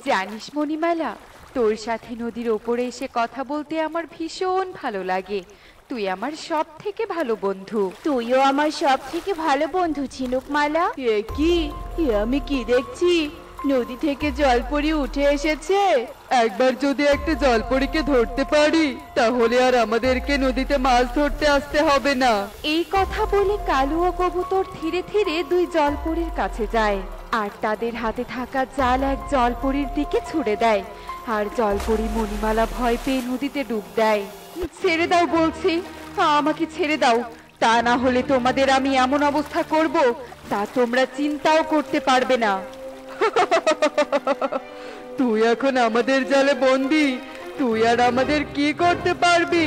জানিস মণিমালা, তোর সাথে নদীর ওপরে এসে কথা বলতে আমার ভীষণ ভালো লাগে। তুই আমার সব থেকে ভালো বন্ধু। তুইও আমার সব থেকে ভালো বন্ধু ঝিনুকমালা। আমি কি দেখছি? নদী থেকে জলপরি উঠে এসেছে। একবার যদি একটা জলপরীকে ধরতে পারি তাহলে আর আমাদেরকে নদীতে মাছ ধরতে আসতে হবে না। এই কথা বলে কালু ও কবুতর ধীরে ধীরে দুই জলপরীর কাছে যায় আর তাদের হাতে থাকা জাল এক জলপরীর দিকে ছুড়ে দেয়। আর জলপরী মণিমালা ভয় পেয়ে নদীতে ডুব দেয়। ছেড়ে দাও বলছি, আমাকে ছেড়ে দাও, তা না হলে তোমাদের আমি এমন অবস্থা করব তা তোমরা চিন্তাও করতে পারবে না। তুই এখন আমাদের জালে বন্দি, তুই আর আমাদের কি করতে পারবি?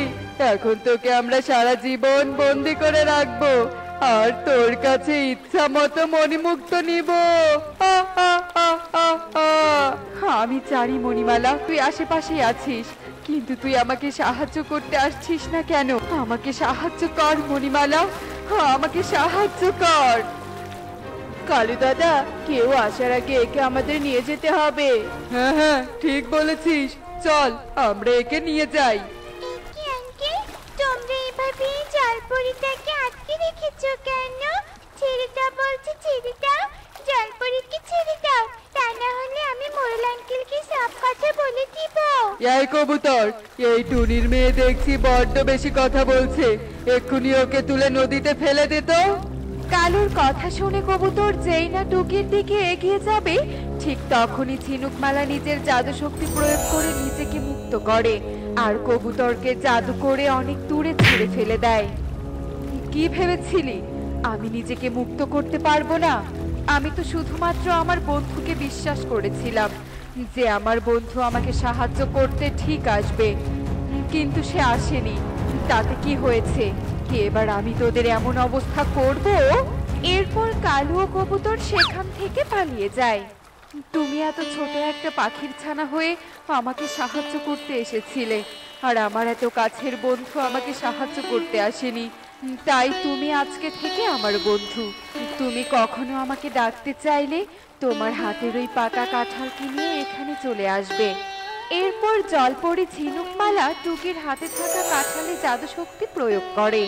এখন তোকে আমরা সারা জীবন বন্দি করে রাখবো আর তোর কাছে ইচ্ছা মতো মণিমুক্ত নিব। আমি জানি মণিমালা, তুই আশেপাশে আছিস, কিন্তু তুই আমাকে সাহায্য করতে আসছিস না কেন? আমাকে সাহায্য কর মণিমালা, আমাকে সাহায্য কর। কালু দাদা, কেউ আসার আগে একে আমাদের নিয়ে যেতে হবে। হ্যাঁ হ্যাঁ, ঠিক বলেছিস, চল আমরা একে নিয়ে যাই। তোমরা এভাবে জলপরীটাকে আটকে রেখেছো কেন? ছেড়ে দাও বলছি, ছেড়ে দাও, জলপরীকে ছেড়ে দাও, তা না হলে আমি মোরল আঙ্কেলকে সব কথা বলে দিব। এই কবুতর, এই টুনির মেয়ে দেখছি বড্ড বেশি কথা বলছে, এক্ষুনি ওকে তুলে নদীতে ফেলে দে তো। কালুর কথা শুনে কবুতর যেই না টুকির দিকে এগিয়ে যাবে, ঠিক তখনই ঝিনুকমালা নিজের জাদু শক্তি প্রয়োগ করে নিজেকে মুক্ত করে আর কবুতরকে জাদু করে অনেক দূরে ছেড়ে ফেলে দেয়। কি ভেবেছিলি আমি নিজেকে মুক্ত করতে পারবো না? আমি তো শুধুমাত্র আমার বন্ধুকে বিশ্বাস করেছিলাম যে আমার বন্ধু আমাকে সাহায্য করতে ঠিক আসবে, কিন্তু সে আসেনি। তাতে কি হয়েছে? এবার আমি তোদের এমন অবস্থা করব। এরপর কালু ও কবুতর সেখান থেকে পালিয়ে যায়। তুমি এত ছোট একটা পাখির ছানা হয়ে আমাকে সাহায্য করতে এসেছিলে, আর আমার এত কাছের বন্ধু আমাকে সাহায্য করতে আসেনি, তাই তুমি আজকে থেকে আমার বন্ধু। তুমি কখনো আমাকে ডাকতে চাইলে তোমার হাতের ওই পাকা কাঁঠালকে নিয়ে এখানে চলে আসবে। এরপর জলপরী ঝিনুকমালা টুকির হাতে থাকা কাঁঠালে জাদু শক্তি প্রয়োগ করে।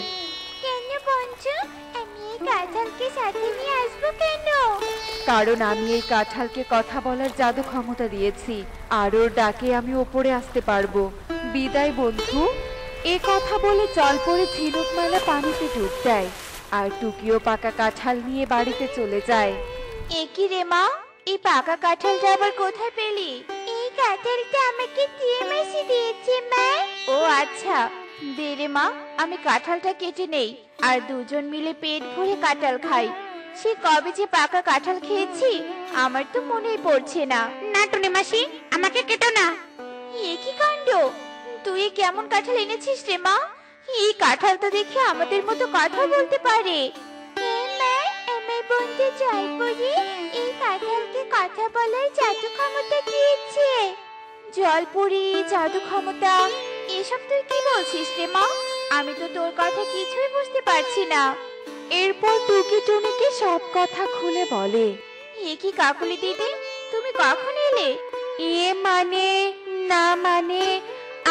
কেন বন্ধু, আমি এই কাঁঠালকে সাথে নিয়ে আসবো কেন? কারণ আমি এই কাঁঠালকে কথা বলার জাদু ক্ষমতা দিয়েছি, আর ওর ডাকে আমি ওপরে আসতে পারবো। বিদায় বন্ধু। এ কথা বলে জলপরী ঝিনুকমালা পানিতে ডুব দেয় আর টুকিও পাকা কাঁঠাল নিয়ে বাড়িতে চলে যায়। একই রে মা, এই পাকা কাঁঠালটা আবার কোথায় পেলি? এই কাঁঠালটা আমাকে টিএমএসি দিয়েছে মা। ও আচ্ছা, দে রে মা, আমি কাঁঠালটা কেটে নেই আর দুজন মিলে পেট ভরে কাঁঠাল খাই। সে কবে যে পাকা কাঁঠাল খেয়েছি আমার তো মনেই পড়ছে না। না টুনি মাসি, আমাকে কেটো না। এ কি কাণ্ড! তুই কেমন কাঁঠাল এনেছিস রে মা? এই কাঁঠাল তো দেখে আমাদের মতো কথা বলতে পারে। মা, আমার বন্ধু জলপরি এই কাঁঠালকে কথা বলার জাদু ক্ষমতা দিয়েছে। জলপরি, জাদু ক্ষমতা, এসব তুই কি বলছিস রে মা? আমি তো তোর কথা কিছুই বুঝতে পারছি না। এরপর টুকি টুনিকে সব কথা খুলে বলে। এ কি কাকুলি দিদি, তুমি কখন এলে? মানে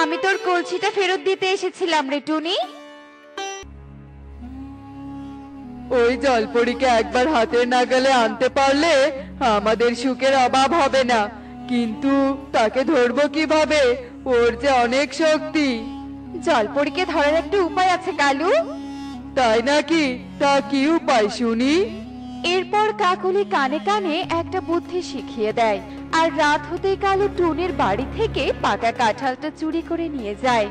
আমি তোর কলসিটা ফেরত দিতে এসেছিলাম রে টুনি। ওই জলপরীকে একবার হাতের নাগালে আনতে পারলে আমাদের সুখের অভাব হবে না, কিন্তু তাকে ধরবো কিভাবে? ওর যে অনেক শক্তি। জলপরীকে ধরার একটা উপায় আছে কালু। তাই নাকি? তা কি উপায় শুনি? এরপর কাকুলি কানে কানে একটা বুদ্ধি শিখিয়ে দেয় আর রাত হতেই কালু টুনির বাড়ি থেকে পাকা কাঁঠালটা চুরি করে নিয়ে যায়।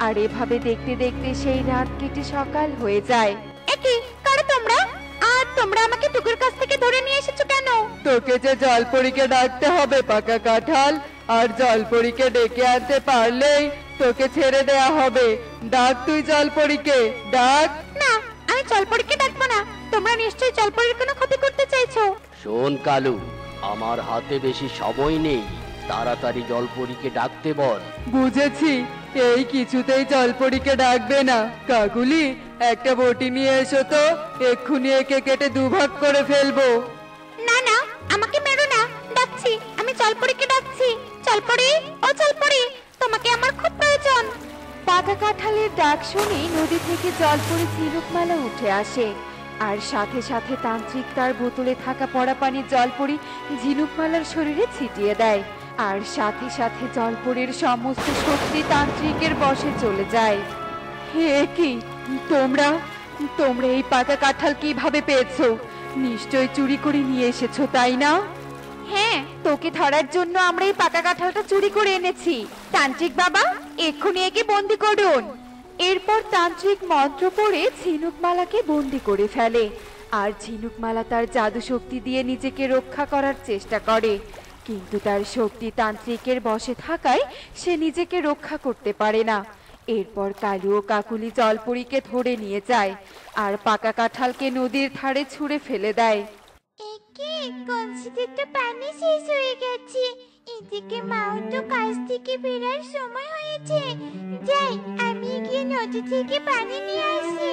আর এভাবে দেখতে দেখতে সেই রাত কেটে সকাল হয়ে যায়। একই কারা তোমরা? আর তোমরা আমাকে টুকুর কাছ থেকে ধরে নিয়ে এসেছো কেন? তোকে যে জলপরীকে ডাকতে হবে পাকা কাঁঠাল, আর জলপরীকে ডেকে আনতে পারলেই তোকে ছেড়ে দেয়া হবে। ডাক তুই জলপরীকে, ডাক। না, আমি জলপরীকে ডাকবো না। তোমরা নিশ্চয়ই জলপরীর কোনো ক্ষতি করতে চাইছো। শোন কালু, আমার হাতে বেশি সময় নেই, তাড়াতাড়ি জলপরীকে ডাকতে বল। বুঝেছি, এই কিছুতেই জলপরীকে ডাকবে না। কাকুলি, একটা বটি নিয়ে এসো তো, এক্ষুনি একে কেটে দুভাগ করে ফেলবো। না না, আমাকে মেরো না, ডাকছি, আমি জলপরীকে ডাকছি। ডাক শুনে নদী থেকে জলপরি ঝিনুকমালা উঠে আসে। আর সাথে সাথে তান্ত্রিক তার বোতলে থাকা পড়া পানির জলপরি ঝিনুকমালার শরীরে ছিটিয়ে দেয়। আর সাথে সাথে জলপরির সমস্ত শক্তি তান্ত্রিকের বশে চলে যায়। হে কি, তোমরা তোমরা এই পাকা কাঁঠাল কিভাবে পেয়েছো? নিশ্চয় চুরি করে নিয়ে এসেছো, তাই না? হ্যাঁ, তোকে ধরার জন্য আমরা এই পাকা কাঁঠালটা চুরি করে এনেছি। তান্ত্রিক বাবা, এক্ষুনি একে বন্দি করুন। এরপর তান্ত্রিক মন্ত্র পড়ে ঝিনুকমালাকে বন্দি করে ফেলে। আর ঝিনুকমালা তার জাদু শক্তি দিয়ে নিজেকে রক্ষা করার চেষ্টা করে, কিন্তু তার শক্তি তান্ত্রিকের বশে থাকায় সে নিজেকে রক্ষা করতে পারে না। এরপর কালু ও কাকুলি জলপরীকে ধরে নিয়ে যায় আর পাকা কাঁঠালকে নদীর ধারে ছুঁড়ে ফেলে দেয়। একে কলসিতে তো পানি শেষ হয়ে গেছে। এদিকে মাও তো কাজ থেকে ফেরার সময় হয়েছে। যাই, আমি গিয়ে নদী থেকে পানি নিয়ে আসি।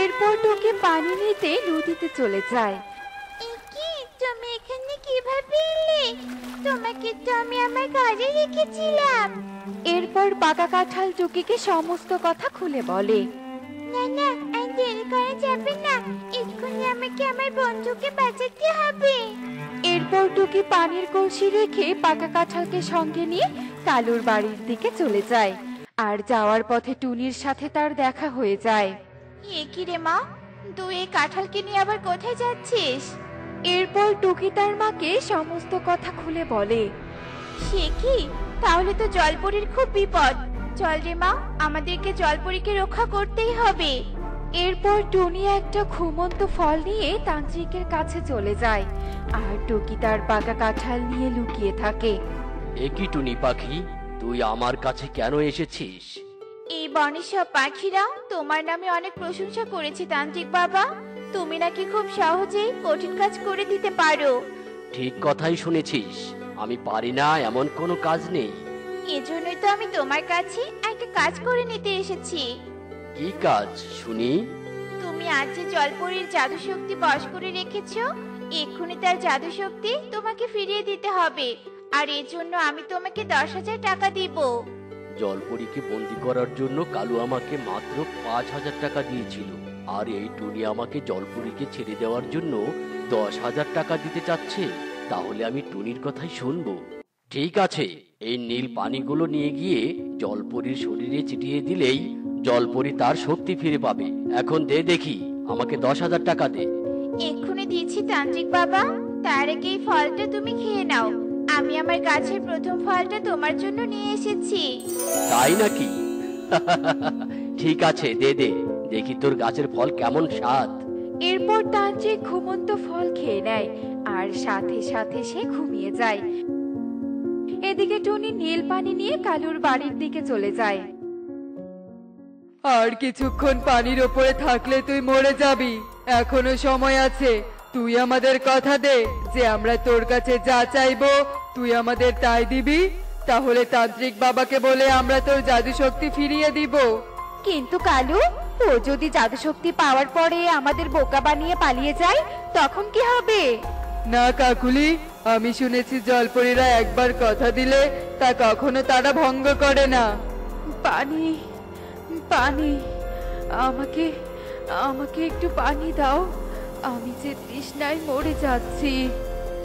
এরপর টুকি পানি নিতে নদীতে চলে যায়। একে তুমি এখানে কিভাবে এলে? তোমাকে তো আমি আমার ঘরে রেখেছিলাম। এরপর পাকা কাঁঠাল টুকিকে সমস্ত কথা খুলে বলে। না না, আর দেরি করা যাবে না। এক্ষুনি আমাকে আমার বন্ধুকে বাঁচাতে হবে। এরপর টুকি পানির কলসি রেখে পাকা কাঁঠালকে সঙ্গে নিয়ে কালুর বাড়ির দিকে চলে যায়। আর যাওয়ার পথে টুনির সাথে তার দেখা হয়ে যায়। এ কি রে মা, তুই এই কাঁঠালকে নিয়ে আবার কোথায় যাচ্ছিস? এরপর টুকি তার মাকে সমস্ত কথা খুলে বলে। সে কি, তাহলে তো জলপরীর খুব বিপদ। চল রে মা, আমাদেরকে জলপরীকে রক্ষা করতেই হবে। এরপর টুনি একটা ঘুমন্ত ফল নিয়ে তান্ত্রিকের কাছে চলে যায়। আর টুকি তার পাকা কাঁঠাল নিয়ে লুকিয়ে থাকে। এ কি টুনি পাখি, তুই আমার কাছে কেন এসেছিস? এই বনের সব পাখিরা তোমার নামে অনেক প্রশংসা করেছে তান্ত্রিক বাবা। তুমি নাকি খুব সহজেই কঠিন কাজ করে দিতে পারো। ঠিক কথাই শুনেছিস, আমি পারি না এমন কোনো কাজ নেই। এজন্যই তো আমি তোমার কাছে একটা কাজ করে নিতে এসেছি। কি কাজ শুনি? তুমি আজ যে জলপরীর জাদু শক্তি বশ করে রেখেছো, এক্ষুনি তার জাদু শক্তি তোমাকে ফিরিয়ে দিতে হবে। আর এর জন্য আমি তোমাকে 10,000 টাকা দিব। জলপরীকে বন্দি করার জন্য কালু আমাকে মাত্র 5,000 টাকা দিয়েছিল, আর এই টুনি আমাকে জলপরীকে ছেড়ে দেওয়ার জন্য 10,000 টাকা দিতে চাচ্ছে। তাহলে আমি টুনির কথাই শুনবো। ঠিক আছে, এই নীল পানিগুলো নিয়ে গিয়ে জলপরীর শরীরে ছিটিয়ে দিলেই জলপরী তার শক্তি ফিরে পাবে। এখন দে দেখি, আমাকে 10,000 টাকা দে। এক্ষুনি দিচ্ছি তান্ত্রিক বাবা, তার আগে এই ফলটা তুমি খেয়ে নাও। আমি আমার গাছের প্রথম ফলটা তোমার জন্য নিয়ে এসেছি। তাই নাকি? ঠিক আছে, দে দে, দেখি তোর গাছের ফল কেমন স্বাদ। এরপর তান্ত্রিক ঘুমন্ত ফল খেয়ে নেয় আর সাথে সাথে সে ঘুমিয়ে যায়। এদিকে টুনি নীল পানি নিয়ে কালুর বাড়ির দিকে চলে যায়। আর কিছুক্ষণ পানির ওপরে থাকলে তুই মরে যাবি। এখনো সময় আছে। তুই আমাদের কথা দে যে আমরা তোর কাছে যা চাইবো তুই আমাদের তাই দিবি। তাহলে তান্ত্রিক বাবাকে বলে আমরা তোর জাদু শক্তি ফিরিয়ে দিব। কিন্তু কালু, ও যদি জাদু শক্তি পাওয়ার পরে আমাদের বোকা বানিয়ে পালিয়ে যায়, তখন কি হবে? না কাকুলি, আমি শুনেছি জলপরীরা একবার কথা দিলে তা কখনো তারা ভঙ্গ করে না। পানি, পানি, আমাকে আমাকে একটু পানি দাও। আমি যে তৃষ্ণায় মরে যাচ্ছি।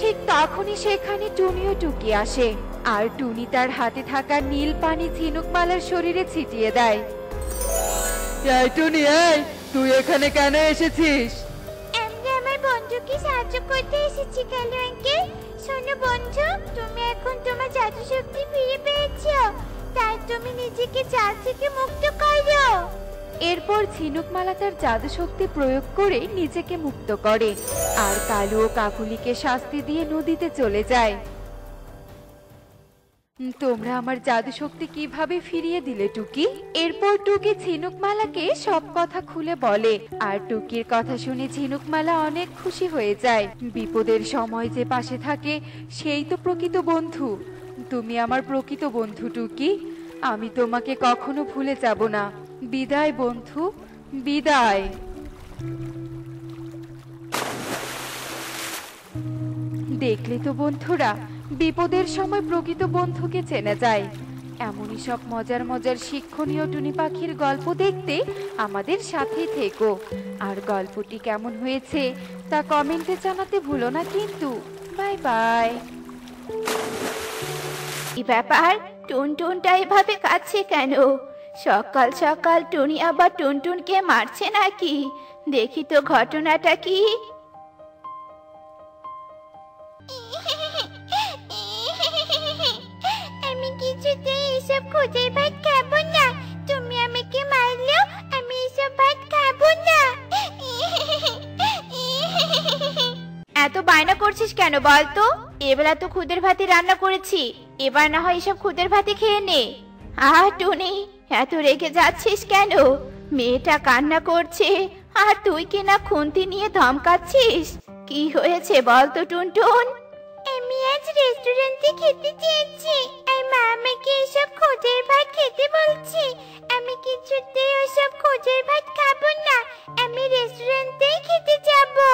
ঠিক তখনই সেখানে টুনিও টুকি আসে আর টুনি তার হাতে থাকা নীল পানি ঝিনুকমালার শরীরে ছিটিয়ে দেয়। এই টুনি, এই তুই এখানে কেন এসেছিস? আমরা আমার বন্ধুকে সাহায্য করতে এসেছি কালু আঙ্কেল। শোনো বন্ধু, তুমি এখন তোমার জাদু শক্তি ফিরে পেয়েছো, তাই তুমি নিজেকে জাল থেকে মুক্ত করো। এরপর ঝিনুকমালা তার জাদু শক্তি প্রয়োগ করে নিজেকে মুক্ত করে আর কালু ও কাকুলিকে শাস্তি দিয়ে নদীতে চলে যায়। তোমরা আমার জাদু শক্তি কিভাবে ফিরিয়ে দিলে টুকি? এরপর টুকি ঝিনুকমালাকে সব কথা খুলে বলে আর টুকির কথা শুনে ঝিনুকমালা অনেক খুশি হয়ে যায়। বিপদের সময় যে পাশে থাকে সেই তো প্রকৃত বন্ধু। তুমি আমার প্রকৃত বন্ধু টুকি, আমি তোমাকে কখনো ভুলে যাব না। বিদায় বন্ধু, বিদায়। দেখলে তো বন্ধুরা, বিপদের সময় প্রকৃত বন্ধুকে চেনা যায়। এমনই সব মজার মজার শিক্ষণীয় টুনি পাখির গল্প দেখতে আমাদের সাথে থেকো। আর গল্পটি কেমন হয়েছে তা কমেন্টে জানাতে ভুলো না কিন্তু। Bye bye. কি ব্যাপার, টুনটুনটা এভাবে কাঁদছে কেন? সকাল সকাল টুনি আবার টুনটুনকে মারছে নাকি? দেখি তো ঘটনাটা কি। আমি কিছুতেই এসব খুদের ভাত খাবো না। তুমি আমাকে মারলেও আমি এসব ভাত খাবো না। এত বায়না করছিস কেন বল তো? এবেলা তো খুদের ভাতি রান্না করেছি, এবার না হয় এসব খুদের ভাতি খেয়ে নে। টুনি, এত রেগে যাচ্ছিস কেন? মেয়েটা কান্না করছে আর তুই কি না খুন্তি নিয়ে ধমকাচ্ছিস? কি হয়েছে বল তো টুনটুন? আমি আজ রেস্টুরেন্টে খেতে চেয়েছি আর মা আমাকে এসব খুদের ভাত খেতে বলছে। আমি কিছুতেই ওসব খুদের ভাত খাবো না। আমি রেস্টুরেন্টেই খেতে যাবো।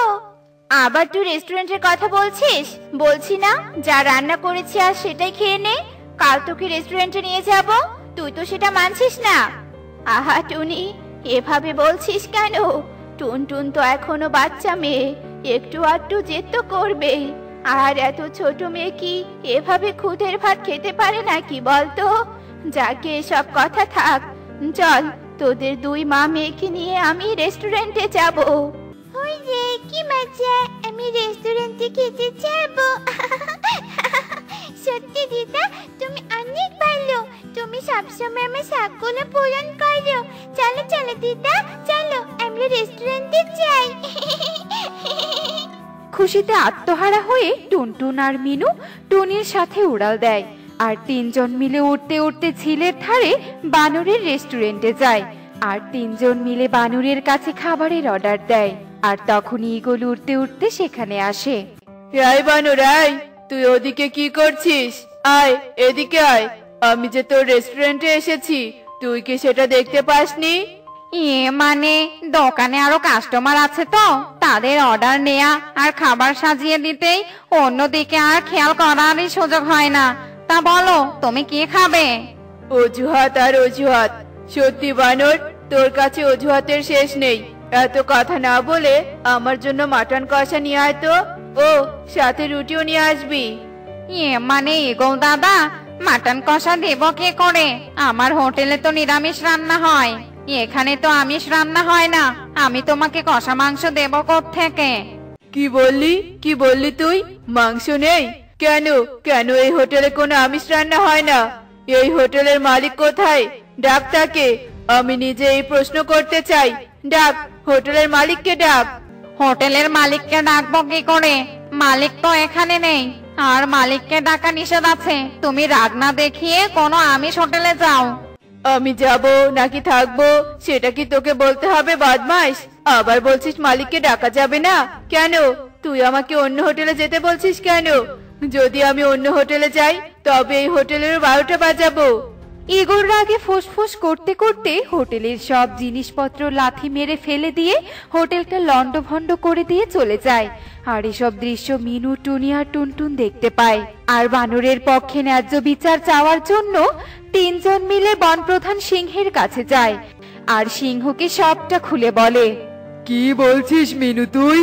আবার তুই রেস্টুরেন্টের কথা বলছিস? বলছি না যা রান্না করেছি আর সেটাই খেয়ে নে। কাল তোকে রেস্টুরেন্টে নিয়ে যাব, তুই তো সেটা মানছিস না। আহা টুনি, এভাবে বলছিস কেন? টুনটুন তো এখনো বাচ্চা মেয়ে, একটু আধটু জেদ তো করবেই। আর এত ছোট মেয়ে কি এভাবে খুদের ভাত খেতে পারে নাকি বলতো? যাকে এসব কথা থাক, চল তোদের দুই মা মেয়েকে নিয়ে আমি রেস্টুরেন্টে যাব। ওই রে, কি মজা! আমি রেস্টুরেন্টে খেতে যাবো। সত্যি দিদা, তুমি অনেক ভালো। তুমি সবসময় আমার শখগুলো পূরণ করো। চলো চলো দিদা, চলো আমরা রেস্টুরেন্টে যাই। খুশিতে আত্মহারা হয়ে টুনটুন আর মিনু টুনির সাথে উড়াল দেয়। আর তিনজন মিলে উঠতে উঠতে ঝিলের ধারে বানরের রেস্টুরেন্টে যায়। আর তিনজন মিলে বানরের কাছে খাবারের অর্ডার দেয়। আর তখনই ঈগল উড়তে উড়তে সেখানে আসে। আয় বানর আয়, তুই ওদিকে কি করছিস? আয় এদিকে আয়, আমি যে তোর রেস্টুরেন্টে এসেছি, তুই কি সেটা দেখতে পাসনি? মানে দোকানে আরো কাস্টমার আছে তো, তাদের অর্ডার নেয়া আর খাবার সাজিয়ে দিতেই অন্যদিকে আর খেয়াল করারই সুযোগ হয় না। তা বলো তুমি কি খাবে? অজুহাত আর অজুহাত। সত্যি বানর, তোর কাছে অজুহাতের শেষ নেই। এত কথা না বলে আমার জন্য মাটন কষা নিয়ে আয় তো। ও সাথে রুটিও নিয়ে আসবি। মানে ঈগল দাদা, মাটন কষা দেব কি করে? আমার হোটেলে তো নিরামিষ রান্না হয়, এখানে তো আমিষ রান্না হয় না। আমি তোমাকে কষা মাংস দেব কোত্থেকে? কি বললি তুই? মাংস নেই? কেন কেন এই হোটেলে কোনো আমিষ রান্না হয় না? এই হোটেলের মালিক কোথায়? ডাক তাকে। আমি নিজে এই প্রশ্ন করতে চাই। ডাক, হোটেলের মালিককে ডাক। হোটেলের মালিককে ডাকবো কি করে? মালিক তো এখানে নেই, আর মালিককে ডাকা নিষেধ আছে। তুমি রাগ না দেখিয়ে কোনো আমিষ হোটেলে যাও। আমি যাব নাকি থাকবো সেটা কি তোকে বলতে হবে বদমাইশ? আবার বলছিস মালিককে ডাকা যাবে না? কেন তুই আমাকে অন্য হোটেলে যেতে বলছিস কেন? যদি আমি অন্য হোটেলে যাই তবে এই হোটেলের 12টা বাজাবো। ঈগল রাগে ফুসফুস করতে করতে হোটেলের সব জিনিসপত্র লাথি মেরে ফেলে দিয়ে হোটেলটা লন্ডভন্ড করে দিয়ে চলে যায়। আর এসব দৃশ্য মিনু, টুনি আর টুনটুন দেখতে পায়। আর বানরের পক্ষে ন্যায্য বিচার চাওয়ার জন্য তিনজন মিলে বনপ্রধান সিংহের কাছে যায়। আর সিংহকে সবটা খুলে বলে। কি বলছিস মিনু তুই?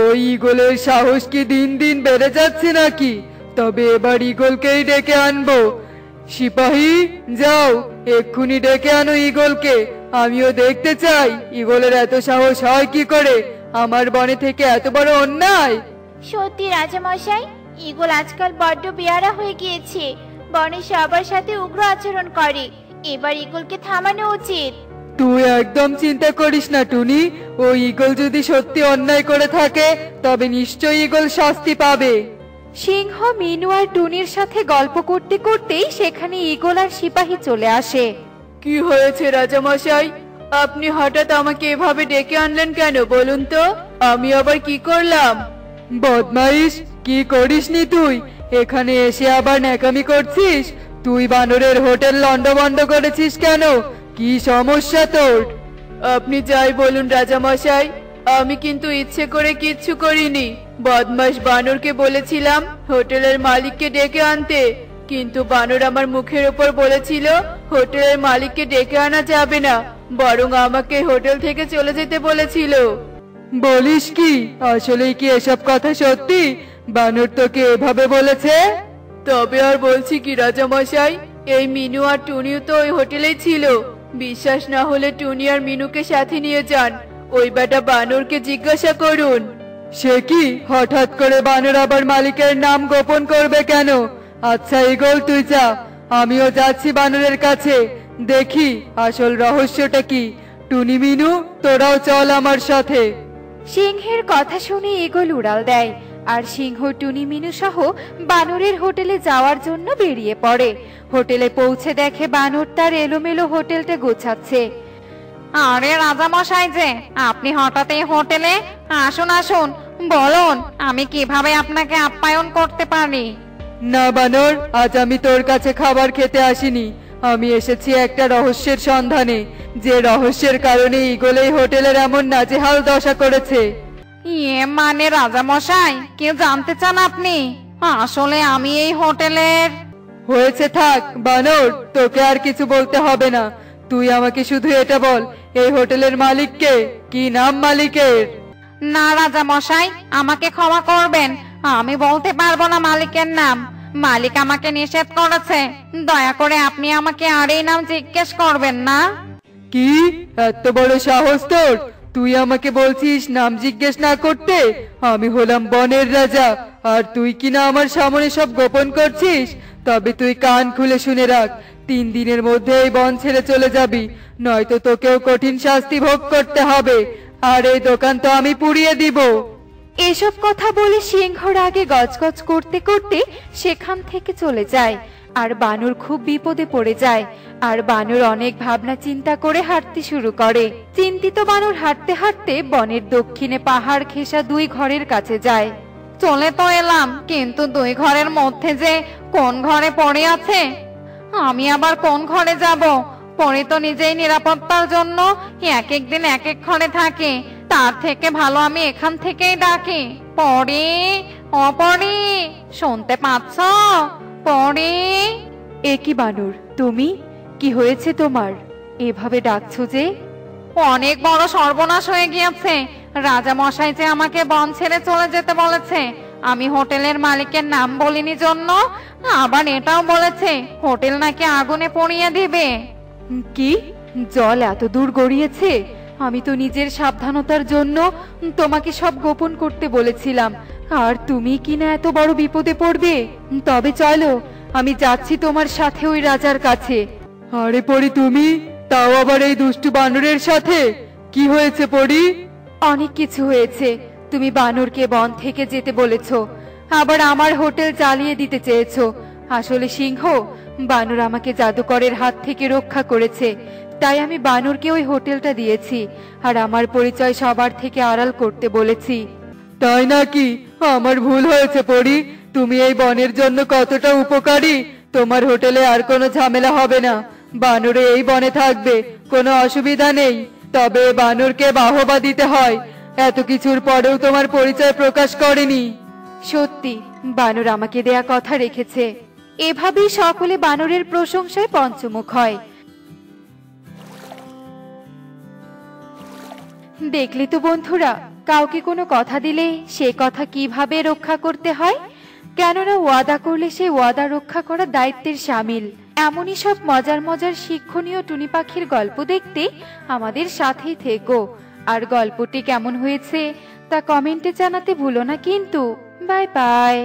ওই ঈগলের সাহস কি দিন দিন বেড়ে যাচ্ছে নাকি? তবে এবার ঈগলকেই ডেকে আনবো। সিপাহী যাও, এক্ষুনি ডেকে আনো ঈগলকে। আমিও দেখতে চাই ঈগলের এত সাহস হয় কি করে আমার বনে থেকে এত বড় অন্যায়। সত্যি রাজামশাই, ঈগল আজকাল বড্ড বেয়ারা হয়ে গিয়েছে, বনে সবার সাথে উগ্র আচরণ করে। এবার ঈগলকে থামানো উচিত। তুই একদম চিন্তা করিস না টুনি। ওই ঈগল যদি সত্যি অন্যায় করে থাকে তবে নিশ্চয়ই ঈগল শাস্তি পাবে। সিংহ মিনু আর টুনির সাথে গল্প করতে করতেই সেখানে ঈগল আর সিপাহী চলে আসে। কি হয়েছে রাজামশাই? আপনি হঠাৎ আমাকে এভাবে ডেকে আনলেন কেন বলুন তো? আমি আবার কি করলাম? বদমাইশ, কি করিসনি তুই? এখানে এসে আবার ন্যাকামি করছিস? তুই বানরের হোটেল লন্ডভন্ড করেছিস কেন? কি সমস্যা তোর? আপনি যাই বলুন রাজামশাই, আমি কিন্তু ইচ্ছে করে কিচ্ছু করিনি। বদমাশ বানরকে বলেছিলাম হোটেলের মালিককে ডেকে আনতে, কিন্তু বানর আমার মুখের উপর বলেছিল হোটেলের মালিককে ডেকে আনা যাবে না, বরং আমাকে হোটেল থেকে চলে যেতে বলেছিল। বলিস কি? আসলে কি এসব কথা সত্যি? বানর তোকে এভাবে বলেছে? তবে আর বলছি কি রাজা মশাই, এই মিনু আর টুনিও তো ওই হোটেলেই ছিল। বিশ্বাস না হলে টুনি আর মিনুকে সাথে নিয়ে যান, ওই বেটা বানরকে জিজ্ঞাসা করুন। সে কি হঠাৎ করে বানর আবার মালিকের নাম গোপন করবে কেন? আচ্ছা ইগল তুই যা, আমিও যাচ্ছি বানরের কাছে, দেখি আসল রহস্যটা কি। টুনি মিনু তোরাও চল আমার সাথে। সিংহের কথা শুনে ঈগল উড়াল দেয় আর সিংহ টুনি মিনু সহ বানরের হোটেলে যাওয়ার জন্য বেরিয়ে পড়ে। হোটেলে পৌঁছে দেখে বানর তার এলোমেলো হোটেলটা গোছাচ্ছে। আরে রাজামশাই যে, আপনি হঠাৎ এই হোটেলে? আসুন আসুন, বলুন আমি কিভাবে আপনাকে আপ্যায়ন করতে পারি। না বানর, আজ আমি তোর কাছে খাবার খেতে আসিনি, আমি এসেছি একটা রহস্যের সন্ধানে, যে রহস্যের কারণে ঈগল এই হোটেলের এমন নাজেহাল দশা করেছে। ইয়ে মানে রাজামশাই, কি জানতে চান আপনি? আসলে আমি এই হোটেলের... হয়েছে থাক বানর, তোকে আর কিছু বলতে হবে না। তুই আমাকে শুধু এটা বল, এই হোটেলের মালিক কে? কি নাম মালিকের? না রাজামশাই, আমাকে ক্ষমা করবেন, আমি বলতে পারবো না মালিকের নাম। মালিক আমাকে নিষেধ করেছে। দয়া করে আপনি আমাকে আর এই নাম জিজ্ঞেস করবেন না। কি এত বড় সাহস তোর? তুই আমাকে বলছিস নাম জিজ্ঞেস না করতে? আমি হলাম বনের রাজা, আর তুই কিনা আমার সামনে সব গোপন করছিস? তবে তুই কান খুলে শুনে রাখ, 3 দিনের মধ্যে এই বন ছেড়ে চলে যাবি, নয়তো তোকেও কঠিন শাস্তি ভোগ করতে হবে, আর এই দোকান তো আমি পুড়িয়ে দিব। এসব কথা বলে সিংহ রাগে গজগজ করতে করতে সেখান থেকে চলে যায়। আর বানর খুব বিপদে পড়ে যায়। আর বানর অনেক ভাবনা চিন্তা করে হাঁটতে শুরু করে। চিন্তিত বানর হাঁটতে হাঁটতে বনের দক্ষিণে পাহাড় ঘেঁষা 2 ঘরের কাছে যায়। চলে তো এলাম, কিন্তু 2 ঘরের মধ্যে যে কোন ঘরে পড়ে আছে, আমি আবার কোন ঘরে যাব? পরে তো নিজেই নিরাপত্তার জন্য এক এক দিন এক এক ঘরে থাকে, তার থেকে ভালো আমি এখান থেকেই ডাকি। পড়ি, অপড়ি, শুনতে পাচ্ছ? পড়ি। এ কি বানর, তুমি? কি হয়েছে তোমার? এভাবে ডাকছো যে? অনেক বড় সর্বনাশ হয়ে গিয়েছে। রাজা মশাই যে আমাকে বন ছেড়ে চলে যেতে বলেছে। আমি হোটেলের মালিকের নাম বলিনি জন্য আবার এটাও বলেছে হোটেল নাকি আগুনে পুড়িয়ে দিবে। কি? জল এত দূর গড়িয়েছে? আমি তো নিজের সাবধানতার জন্য তোমাকে সব গোপন করতে বলেছিলাম, আর তুমি কিনা এত বড় বিপদে পড়বে। তবে চলো, আমি যাচ্ছি তোমার সাথে ওই রাজার কাছে। আরে পরি, তুমি? তাও আবার এই দুষ্টু বানরের সাথে? কি হয়েছে পরি? অনেক কিছু হয়েছে। তুমি বানরকে বন থেকে যেতে বলেছো, আবার আমার হোটেল জ্বালিয়ে দিতে চেয়েছো। আসলে সিংহ, বানর আমাকে জাদুকরের হাত থেকে রক্ষা করেছে, তাই আমি বানরকে ওই হোটেলটা দিয়েছি, আর আমার পরিচয় সবার থেকে আড়াল করতে বলেছি। তাই নাকি? আমার ভুল হয়েছে পরি। তুমি এই বনের জন্য কতটা উপকারী। তোমার হোটেলে আর কোনো ঝামেলা হবে না, বানরে এই বনে থাকবে, কোনো অসুবিধা নেই। তবে বানরকে বাহবা দিতে হয়, এত কিছুর পরেও তোমার পরিচয় প্রকাশ করেনি। সত্যি, বানর আমাকে দেয়া কথা রেখেছে। এভাবেই সকলে বানরের প্রশংসায় পঞ্চমুখ হয়। দেখলে তো বন্ধুরা, কাউকে কোনো কথা দিলে সে কথা কিভাবে রক্ষা করতে হয়, কেননা ওয়াদা করলে সেই ওয়াদা রক্ষা করা দায়িত্বের শামিল। এমনই সব মজার মজার শিক্ষণীয় টুনি পাখির গল্প দেখতে আমাদের সাথেই থেকো। আর গল্পটি কেমন হয়েছে তা কমেন্টে জানাতে ভুলো না কিন্তু। Bye bye.